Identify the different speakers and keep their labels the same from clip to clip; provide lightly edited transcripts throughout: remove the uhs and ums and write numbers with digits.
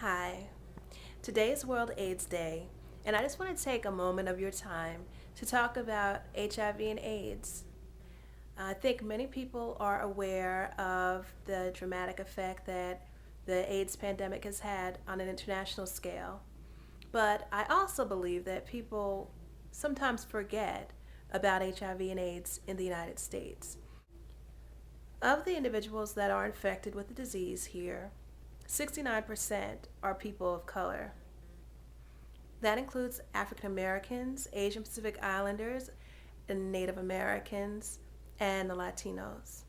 Speaker 1: Hi, today is World AIDS Day, and I just want to take a moment of your time to talk about HIV and AIDS. I think many people are aware of the dramatic effect that the AIDS pandemic has had on an international scale, but I also believe that people sometimes forget about HIV and AIDS in the United States. Of the individuals that are infected with the disease here, 69% are people of color. That includes African Americans, Asian Pacific Islanders, and Native Americans, and the Latinos.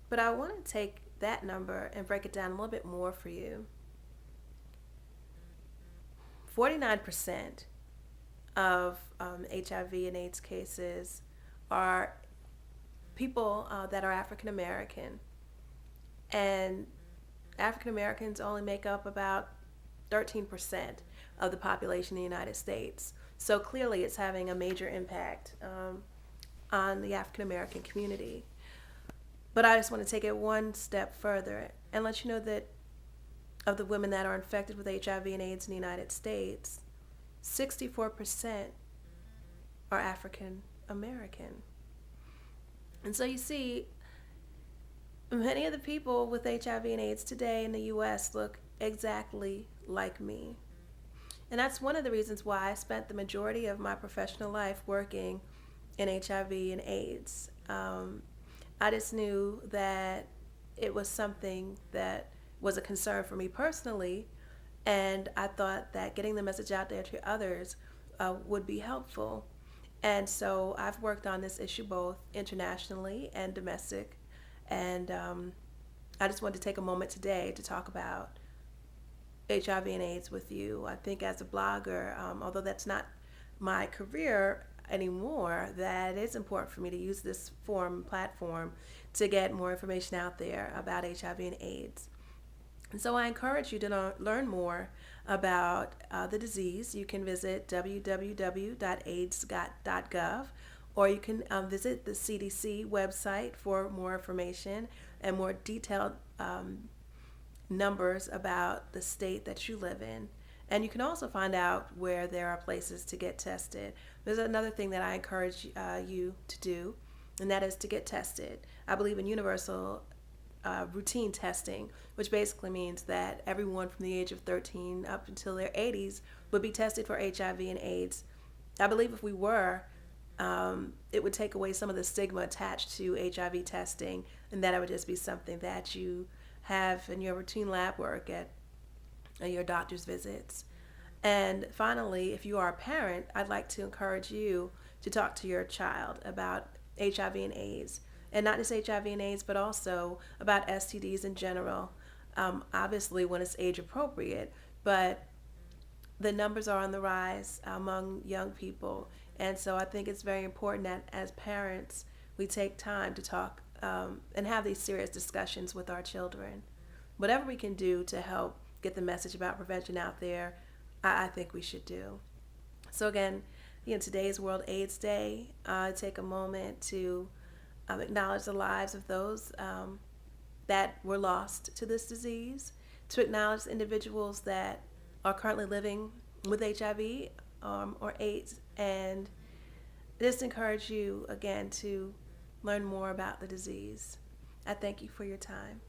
Speaker 1: But I want to take that number and break it down a little bit more for you. 49% of HIV and AIDS cases are people that are African American, and African Americans only make up about 13% of the population in the United States. So clearly, it's having a major impact on the African American community. But I just want to take it one step further and let you know that of the women that are infected with HIV and AIDS in the United States, 64% are African American. And so you see, many of the people with HIV and AIDS today in the US look exactly like me. And that's one of the reasons why I spent the majority of my professional life working in HIV and AIDS. I just knew that it was something that was a concern for me personally, and I thought that getting the message out there to others would be helpful. And so I've worked on this issue both internationally and domestic, and I just wanted to take a moment today to talk about HIV and AIDS with you. I think as a blogger, although that's not my career anymore, that it's important for me to use this platform to get more information out there about HIV and AIDS. And so I encourage you to learn more about the disease. You can visit www.aids.gov, or you can visit the CDC website for more information and more detailed numbers about the state that you live in. And you can also find out where there are places to get tested. There's another thing that I encourage you to do, and that is to get tested. I believe in universal routine testing, which basically means that everyone from the age of 13 up until their 80s would be tested for HIV and AIDS. I believe if we were, it would take away some of the stigma attached to HIV testing, and that it would just be something that you have in your routine lab work at your doctor's visits. And finally, if you are a parent, I'd like to encourage you to talk to your child about HIV and AIDS. And not just HIV and AIDS, but also about STDs in general. Obviously, when it's age appropriate, but the numbers are on the rise among young people. And so I think it's very important that as parents, we take time to talk and have these serious discussions with our children. Whatever we can do to help get the message about prevention out there, I think we should do. So again, today is World AIDS Day. Take a moment to acknowledge the lives of those that were lost to this disease, to acknowledge the individuals that are currently living with HIV or AIDS, and just encourage you again to learn more about the disease. I thank you for your time.